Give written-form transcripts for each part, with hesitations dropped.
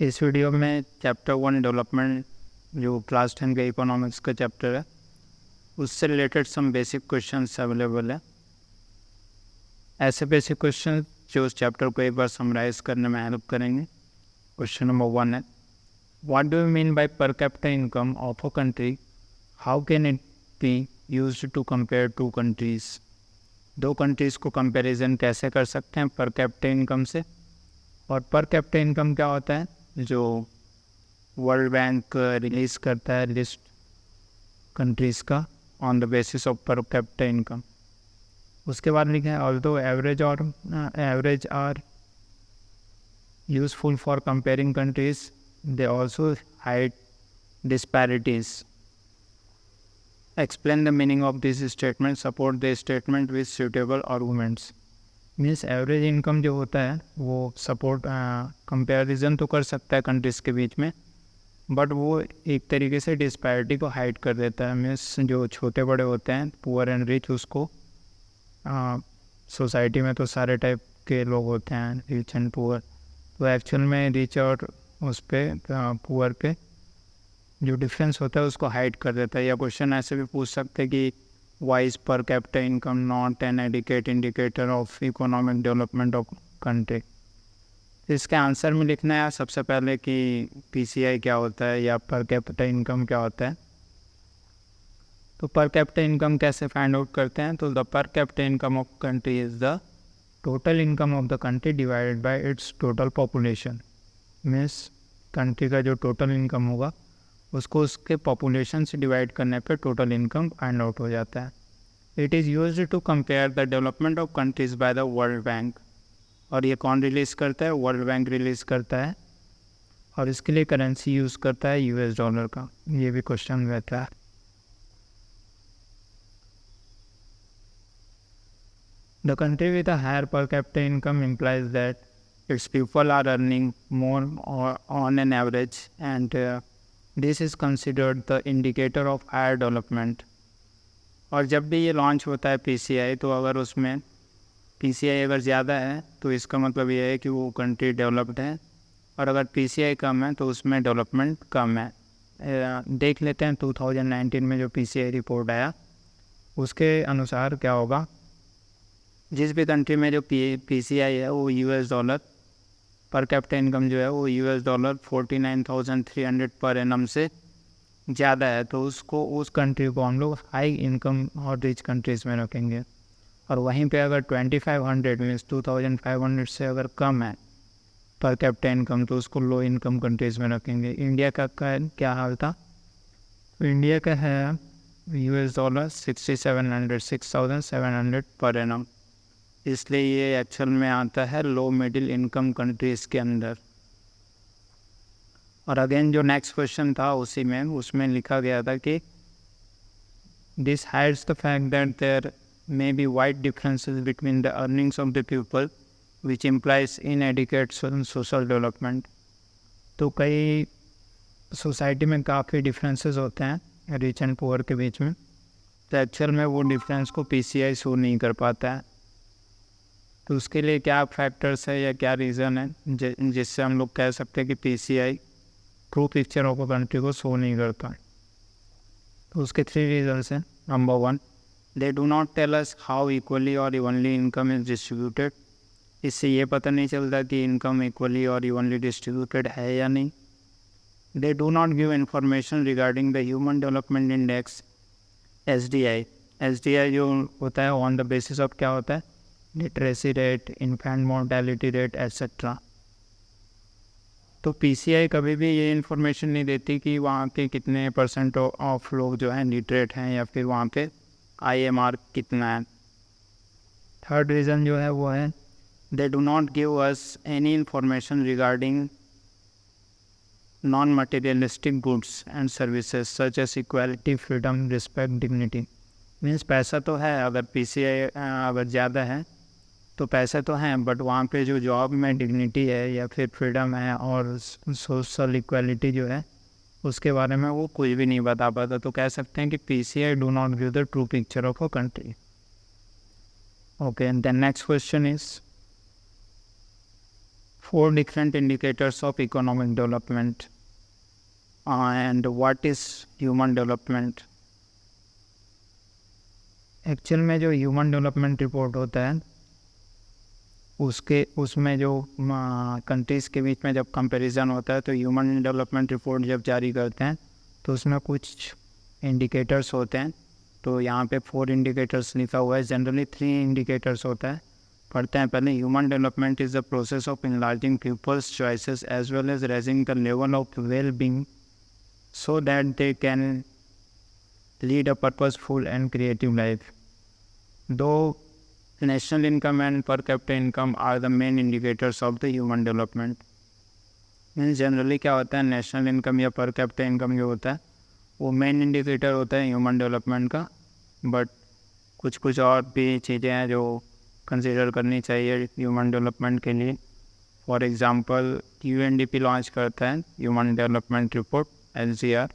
इस वीडियो में chapter 1 development जो क्लास 10 का इकोनॉमिक्स का चैप्टर है उससे related some basic questions available है। ऐसे बेसिक क्वेश्चन जो उस चैप्टर को एक बार समराइज करने में हेल्प करेंगे। क्वेश्चन नंबर 1 है, what do you mean by per capita income of a country? How can it be used to compare two countries? दो कंट्रीज़ को कंपैरिजन कैसे कर सकते हैं पर कैपिटा इनकम से? और पर कैपिटा इनकम क्या होता है? जो वर्ल्ड बैंक रिलीज़ करता है लिस्ट कंट्रीज़ का on the basis of per capita income. उसके बाद लिखा है although average are useful for comparing countries they also hide disparities. Explain the meaning of this statement, support the statement with suitable arguments. Means average income जो होता है वो support comparison तो कर सकता है कंट्रीज़ के बीच में, बट वो एक तरीके से डिस्पैरिटी को हाइड कर देता है। मीन्स जो छोटे बड़े होते हैं पुअर एंड रिच, उसको सोसाइटी में तो सारे टाइप के लोग होते हैं, रिच एंड पुअर, तो एक्चुअल में रिच और उस पर पुअर पे जो डिफरेंस होता है उसको हाइड कर देता है। या क्वेश्चन ऐसे भी पूछ सकते हैं कि why is per capita income not an adequate indicator of economic development of country? इसके आंसर में लिखना है सबसे पहले कि पीसीआई क्या होता है या पर कैपिटा इनकम क्या होता है। तो पर कैपिटा इनकम कैसे फाइंड आउट करते हैं? तो द पर capita income of country is the total income of the country divided by it's total population. Means country का जो टोटल इनकम होगा उसको उसके पॉपुलेशन से डिवाइड करने पे टोटल इनकम फाइंड आउट हो जाता है। It is used to compare the development of countries by the World Bank. और ये कौन रिलीज़ करता है? वर्ल्ड बैंक रिलीज़ करता है, और इसके लिए करेंसी यूज़ करता है यूएस डॉलर का। ये भी क्वेश्चन रहता है। The country with a higher per capita income implies that its people are earning more on an average, and this is considered the indicator of higher development. और जब भी ये लॉन्च होता है पीसीआई, तो अगर उसमें पीसीआई अगर ज़्यादा है तो इसका मतलब ये है कि वो कंट्री डेवलप्ड है, और अगर पीसीआई कम है तो उसमें डेवलपमेंट कम है। देख लेते हैं 2019 में जो पीसीआई रिपोर्ट आया उसके अनुसार क्या होगा। जिस भी कंट्री में जो पीसीआई है वो यूएस डॉलर पर कैपिटा इनकम जो है वो यूएस डॉलर 49,300 पर एनम से ज़्यादा है, तो उसको उस कंट्री को हम लोग हाई इनकम और रिच कंट्रीज़ में रखेंगे। और वहीं पे अगर 2500 मीन्स 2500 से अगर कम है पर कैपिटा इनकम तो उसको लो इनकम कंट्रीज़ में रखेंगे। इंडिया का क्या हाल था? तो इंडिया का है यूएस डॉलर 6,700 पर एनम, इसलिए ये एक्चुअल में आता है लो मिडिल इनकम कंट्रीज़ के अंदर। और अगेन जो नेक्स्ट क्वेश्चन था उसमें लिखा गया था कि this hides the fact that there may be wide differences between the earnings of the people which implies inadequate social development. तो कई सोसाइटी में काफ़ी डिफरेंसेस होते हैं रिच एंड पुअर के बीच में, तो एक्चुअल में वो डिफरेंस को पीसीआई शो नहीं कर पाता है। तो उसके लिए क्या फैक्टर्स है या क्या रीज़न है जिससे हम लोग कह सकते हैं कि PCI true picture of a country को शो नहीं करता है? तो उसके 3 रीजन्स हैं। Number 1, they do not tell us how equally और इवनली इनकम इज डिस्ट्रीब्यूटेड। इससे ये पता नहीं चलता कि इनकम इक्वली और इवनली डिस्ट्रीब्यूटेड है या नहीं। They do not give information regarding the human development index SDI. SDI जो होता है ऑन द बेसिस ऑफ क्या होता है? Literacy rate, infant mortality rate etcetera. तो पीसीआई कभी भी ये इन्फॉर्मेशन नहीं देती कि वहाँ के कितने % ऑफ लोग जो हैं लिटरेट हैं या फिर वहाँ पे आईएमआर कितना है। थर्ड रीज़न जो है वो है दे do not give us any information regarding non materialistic goods and services such as equality, freedom, respect, dignity. Means पैसा तो है, अगर पीसीआई अगर ज़्यादा है तो पैसे तो हैं, बट वहाँ पे जो जॉब में डिग्निटी है या फिर फ्रीडम है और सोशल इक्वालिटी जो है उसके बारे में वो कुछ भी नहीं बता पाता। तो कह सकते हैं कि PCI do not give the true picture of a country. Okay, and then next question is 4 different indicators of economic development. And what is human development? Actual में जो ह्यूमन डेवलपमेंट रिपोर्ट होता है उसमें जो कंट्रीज़ के बीच में जब comparison होता है तो ह्यूमन डेवलपमेंट रिपोर्ट जब जारी करते हैं तो उसमें कुछ इंडिकेटर्स होते हैं। तो यहाँ पे 4 इंडिकेटर्स लिखा हुआ है। जनरली 3 इंडिकेटर्स होता है। पढ़ते हैं पहले। Human development is the process of enlarging people's choices as well as raising the level of well being so that they can lead a purposeful and creative life. Though national income and per capita income are the main indicators of the human development. Means generally क्या होता है, national income या पर capita income जो होता है वो main indicator होता है ह्यूमन डेवलपमेंट का। बट कुछ और भी चीज़ें हैं जो कंसिडर करनी चाहिए ह्यूमन डेवलपमेंट के लिए। फॉर एग्ज़ाम्पल UNDP लॉन्च करता है ह्यूमन डेवलपमेंट रिपोर्ट LCR।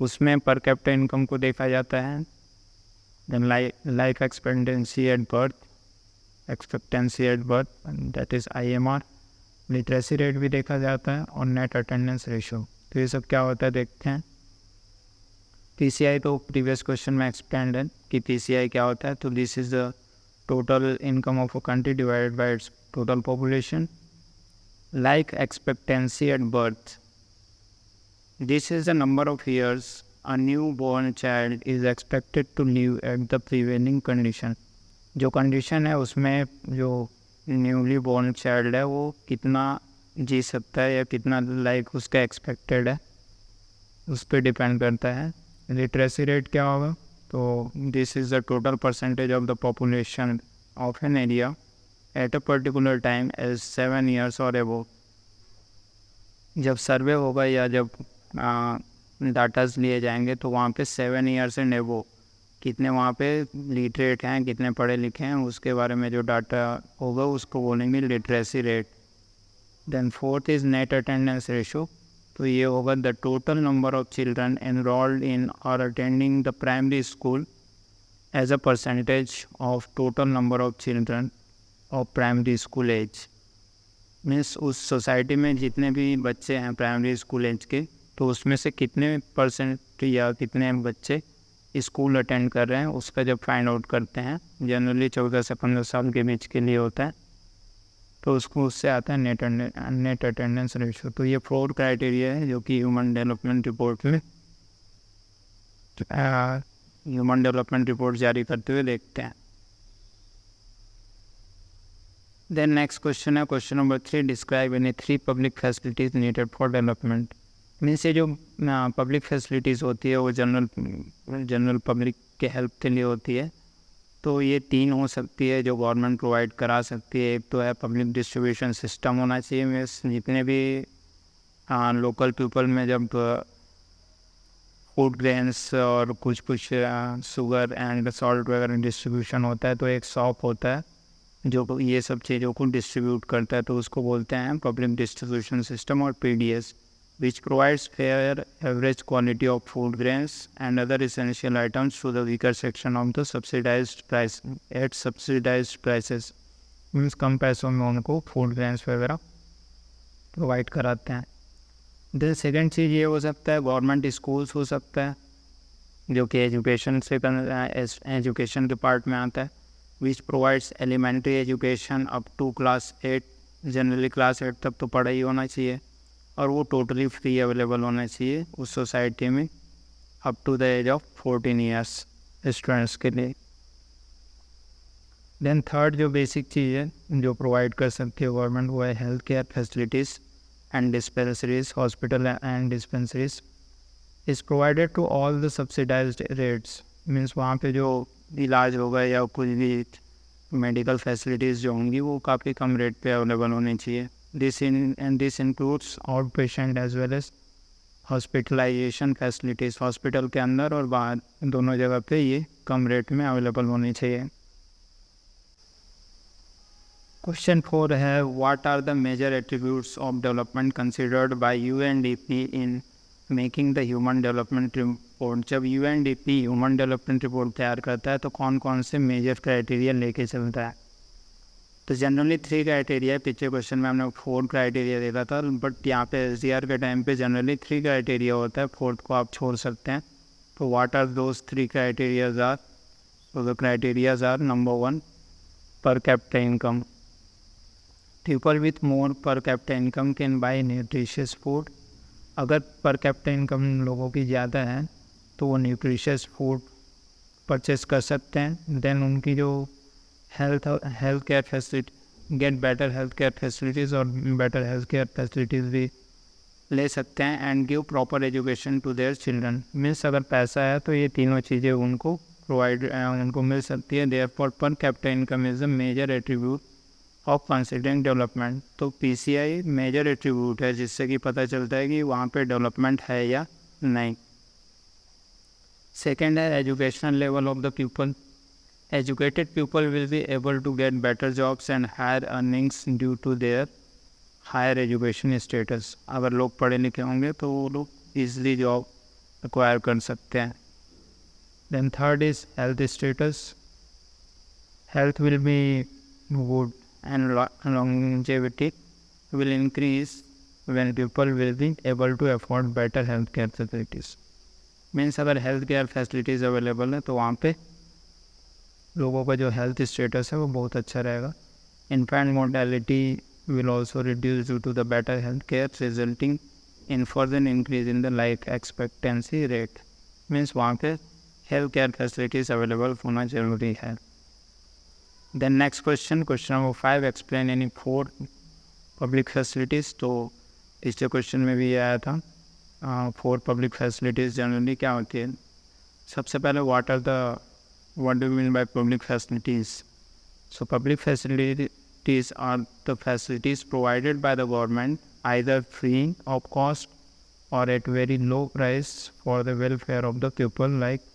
उसमें पर कैपिटा इनकम को देखा जाता है, then life expectancy at birth that is IMR, literacy rate भी देखा जाता है और नेट अटेंडेंस रेशो। तो ये सब क्या होता है देखते हैं। PCI तो प्रीवियस क्वेश्चन में एक्सप्लेंड है कि PCI क्या होता है। तो this is the total income of a country divided by it's total population. Life expectancy at birth, this is the number of years a newborn child is expected to live at the prevailing condition। जो condition है उसमें जो newly born child है वो कितना जी सकता है या कितना लाइफ उसका एक्सपेक्टेड है उस पर डिपेंड करता है। लिटरेसी रेट क्या होगा, तो this is the total percentage of the population of an area at a particular time as 7 years और एबोव। जब सर्वे होगा या जब डाटाज लिए जाएंगे तो वहाँ पे 7 years एंड एबोव कितने वहाँ पे लिटरेट हैं, कितने पढ़े लिखे हैं, उसके बारे में जो डाटा होगा उसको बोलेंगे literacy rate. Then 4th is net attendance ratio. तो ये होगा the total number of children enrolled in और attending the primary school as a percentage of total number of children of primary school as. Means उस society में जितने भी बच्चे हैं प्राइमरी स्कूल एज के, तो उसमें से कितने परसेंट या कितने बच्चे स्कूल अटेंड कर रहे हैं उसका जब फाइंड आउट करते हैं, जनरली 14 से 15 साल के बीच के लिए होता है, तो उसको उससे आता है नेट अटेंडेंस रेशो। तो ये 4 क्राइटेरिया है जो कि ह्यूमन डेवलपमेंट रिपोर्ट में ह्यूमन डेवलपमेंट रिपोर्ट जारी करते हुए देखते हैं। देन नेक्स्ट क्वेश्चन है question number 3, describe any 3 public facilities needed for development. Means ये जो पब्लिक फैसिलिटीज़ होती है वो जनरल पब्लिक के हेल्प के लिए होती है। तो ये 3 हो सकती है जो गवर्नमेंट प्रोवाइड करा सकती है। एक तो है पब्लिक डिस्ट्रीब्यूशन सिस्टम होना चाहिए। मीन्स जितने भी लोकल पीपल में जब फूड ग्रेन्स और कुछ शुगर एंड सॉल्ट वगैरह डिस्ट्रीब्यूशन होता है तो एक शॉप होता है जो ये सब चीज़ों को डिस्ट्रीब्यूट करता है, तो उसको बोलते हैं पब्लिक डिस्ट्रीब्यूशन सिस्टम और PDS, which provides fair average quality of food grains and other essential items to the weaker section of the subsidized price at subsidized prices। Means कम पैसों में उनको फूड ग्रेन्स वगैरह प्रोवाइड कराते हैं। Then second चीज़ ये हो सकता है गवर्नमेंट स्कूल्स हो सकता है जो कि एजुकेशन से एजुकेशन के पार्ट में आता है, which provides elementary education up to class 8। Generally class 8 तक तो पढ़ाई होना चाहिए और वो टोटली फ्री अवेलेबल होना चाहिए उस सोसाइटी में up to the age of 14 years students के लिए। देन थर्ड जो बेसिक चीज़ है जो प्रोवाइड कर सकती है गवर्नमेंट वो है health care facilities and dispensaries. Hospital and dispensaries is provided to all the subsidised rates. मीन्स वहाँ पे जो इलाज होगा या कुछ भी मेडिकल फैसिलिटीज़ जो होंगी वो काफ़ी कम रेट पे अवेलेबल होनी चाहिए। This includes outpatient as well as hospitalization facilities। Hospital के अंदर और बाहर दोनों जगह पे ये कम रेट में अवेलेबल होनी चाहिए। क्वेश्चन 4 है what are the major attributes of development considered by UNDP in making the human development report. जब UNDP ह्यूमन डेवलपमेंट रिपोर्ट तैयार करता है तो कौन कौन से मेजर क्राइटेरिया लेके चलता है। तो जनरली 3 क्राइटेरिया है। पिछले क्वेश्चन में हमने 4 क्राइटेरिया देखा था, बट यहाँ पे SDR के टाइम पे जनरली 3 क्राइटेरिया होता है, 4th को आप छोड़ सकते हैं। तो what are those 3 criterias are? So the criterias are, number 1, per capita income. People with more per capita income can buy nutritious food. अगर पर कैपिटा इनकम लोगों की ज़्यादा है तो वो न्यूट्रिशियस फूड परचेस कर सकते हैं। देन उनकी जो health care facility, get better health care facilities और बेटर हेल्थ केयर फैसिलिटीज़ भी ले सकते हैं। And give proper education to their children. Means अगर पैसा है तो ये तीनों चीज़ें उनको उनको मिल सकती है। Therefore per capita income is a major attribute of considering development. तो PCI मेजर एट्रीब्यूट है जिससे कि पता चलता है कि वहाँ पे डेवलपमेंट है या नहीं। सेकेंड है educational level of the people. Educated people will be able to get better jobs and higher earnings due to their higher education status. अगर लोग पढ़े लिखे होंगे तो वो लोग ईजिली जॉब एक्वायर कर सकते हैं। Then third is health status. Health will be good and longevity will increase when people will be able to afford better health care facilities. Means अगर हेल्थ केयर फैसिलिटीज़ अवेलेबल है तो वहाँ पे लोगों का जो हेल्थ स्टेटस है वो बहुत अच्छा रहेगा। Infant mortality will also reduce due to the better health care, resulting in further increase in the life expectancy rate. Means वहाँ पे हेल्थ केयर फैसिलिटीज़ अवेलेबल होना ज़रूरी है। Then next question number 5, explain any 4 public facilities। तो पिछले question में भी ये आया था 4 पब्लिक फैसिलिटीज़ जनरली क्या होती है। सबसे पहले what do you mean by public facilities? So public facilities are the facilities provided by the government either free of cost or at very low price for the welfare of the people, like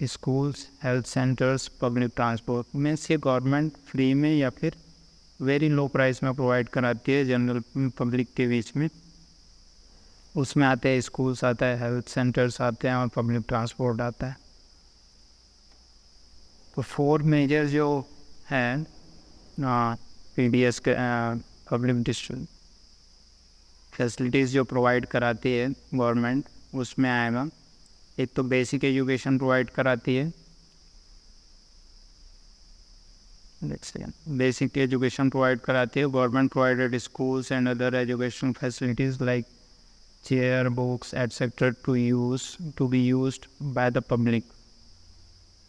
schools, health centres, public transport. Means ये government free में या फिर very low price में provide कराती है general public के बीच में। उसमें आते हैं स्कूल्स आता है, हेल्थ सेंटर्स आते हैं और पब्लिक ट्रांसपोर्ट आता है। तो 4 मेजर जो हैं PDS के पब्लिक डिस्ट्रिक्ट फैसिलिटीज़ जो प्रोवाइड कराती है गवर्नमेंट, उसमें आएगा। एक तो बेसिक एजुकेशन प्रोवाइड कराती है। बेसिक एजुकेशन प्रोवाइड कराती है government provided schools and other education facilities like chair, books etcetera to be used by the public.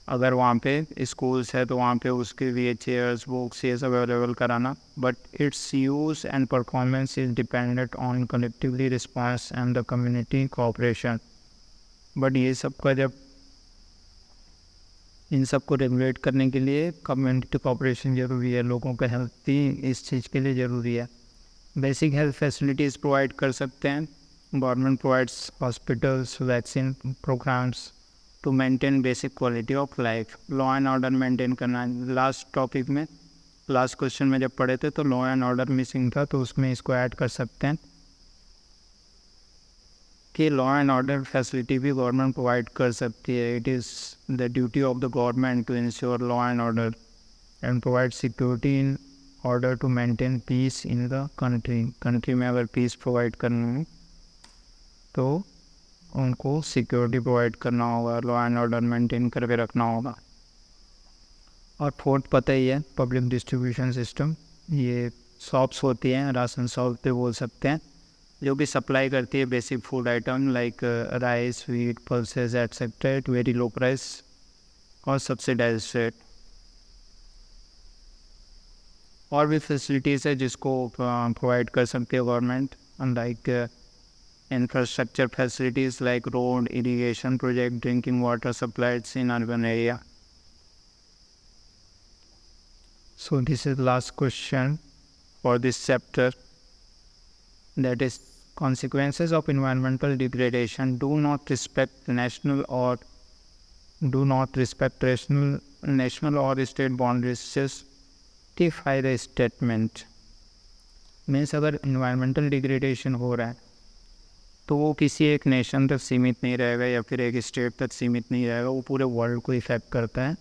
अगर वहाँ पे स्कूल्स है तो वहाँ पे उसके लिए चेयर्स, बुक्स ये सब अवेलेबल कराना। But it's use and performance is dependent on collectively response and the community cooperation. But ये सब का जब इन सब को रेगुलेट करने के लिए कम्युनिटी कोऑपरेशन ज़रूरी है, लोगों का हेल्थ भी इस चीज़ के लिए ज़रूरी है। बेसिक हेल्थ फैसिलिटीज़ प्रोवाइड कर सकते हैं। Government provides hospitals, vaccine programs to maintain basic quality of life. Law and order maintain करना, लास्ट टॉपिक में लास्ट क्वेश्चन में जब पढ़े थे तो लॉ एंड ऑर्डर मिसिंग था, तो उसमें इसको ऐड कर सकते हैं कि लॉ एंड ऑर्डर फैसिलिटी भी गवर्नमेंट प्रोवाइड कर सकती है। It is the duty of the government to ensure law and order and provide security in order to maintain peace in the country में अगर पीस प्रोवाइड करना है तो उनको सिक्योरिटी प्रोवाइड करना होगा, लॉ एंड ऑर्डर मेंटेन करके रखना होगा। और फोर्थ पता ही है, पब्लिक डिस्ट्रीब्यूशन सिस्टम। ये शॉप्स होती हैं, राशन शॉप पे बोल सकते हैं, जो भी सप्लाई करती है basic food item like rice, wheat, pulses etcetera at very low price और सब्सिडाइज रेट। और भी फैसिलिटीज़ है जिसको प्रोवाइड कर सकती है government, like infrastructure facilities like road, irrigation project, drinking water supplies in urban area. So this is last question for this chapter, that is consequences of environmental degradation. Do not respect national or state boundaries. Justify the statement. Means अगर environmental degradation हो रहा है तो वो किसी एक nation तक सीमित नहीं रहेगा या फिर एक स्टेट तक सीमित नहीं रहेगा, वो पूरे वर्ल्ड को इफेक्ट करता है।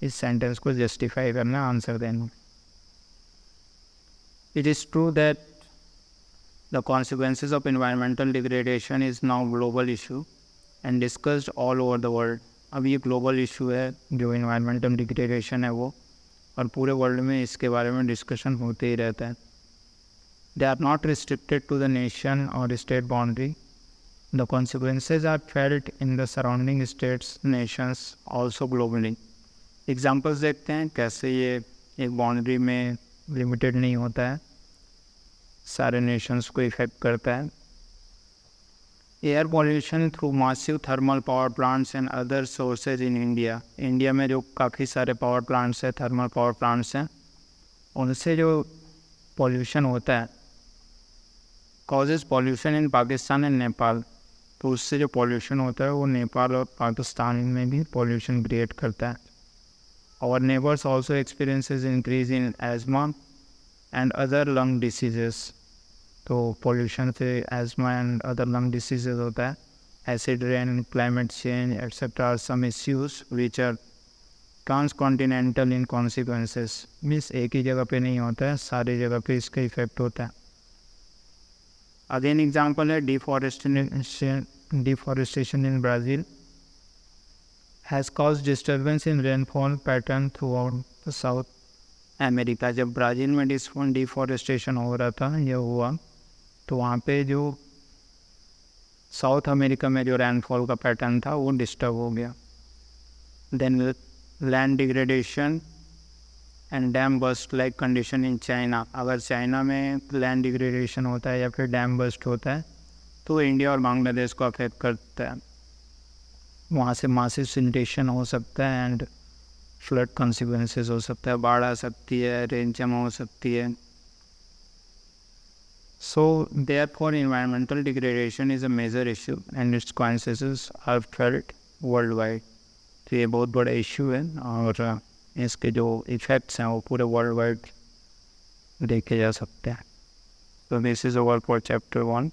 इस सेंटेंस को जस्टिफाई करना, आंसर देना। It is true that the consequences of environmental degradation is now global issue and discussed all over the world. अब ये global issue है जो environmental degradation है वो, और पूरे वर्ल्ड में इसके बारे में डिस्कशन होते ही रहता है. They are not restricted to the nation or state boundary. The consequences are felt in the surrounding states, nations, also globally. Examples देखते हैं कैसे ये एक बाउंड्री में लिमिटेड नहीं होता है, सारे नेशंस को इफेक्ट करता है. Air pollution through massive thermal power plants and other sources in India. India में जो काफ़ी सारे पावर प्लांट्स हैं, थर्मल पावर प्लांट्स हैं, उनसे जो पॉल्यूशन होता है causes pollution in Pakistan and Nepal. तो उससे जो पॉल्यूशन होता है वो नेपाल और पाकिस्तान में भी पॉल्यूशन क्रिएट करता है. Our neighbors also experiences increase in asthma and other lung diseases. तो pollution से asthma and other lung diseases होता है. Acid rain, climate change, etc. are some issues which are transcontinental in consequences. Means एक ही जगह पे नहीं होता है, सारी जगह पे इसका इफेक्ट होता है. Again example है deforestation in Brazil has caused disturbance in rainfall pattern throughout the South America. जब ब्राज़ील में डिफॉरेस्टेशन हो रहा था, यह हुआ तो वहाँ पे जो साउथ अमेरिका में जो रेनफॉल का पैटर्न था वो डिस्टर्ब हो गया. Then land degradation and dam burst like condition in China. अगर चाइना में लैंड डिग्रेडेशन होता है या फिर डैम बस्ट होता है तो इंडिया और बांग्लादेश को अफेक्ट करता है. वहाँ से मासिव सिंटेशन हो सकता है एंड फ्लड कॉन्सिक्वेंसेस हो सकता है, बाढ़ आ सकती है, रेन जमा हो सकती है. So therefore environmental degradation is a major issue and its consequences are felt worldwide. तो ये बहुत बड़ा इशू है और इसके जो इफ़ेक्ट्स हैं वो पूरे वर्ल्ड वाइड देखे जा सकते हैं. तो this is over for chapter 1.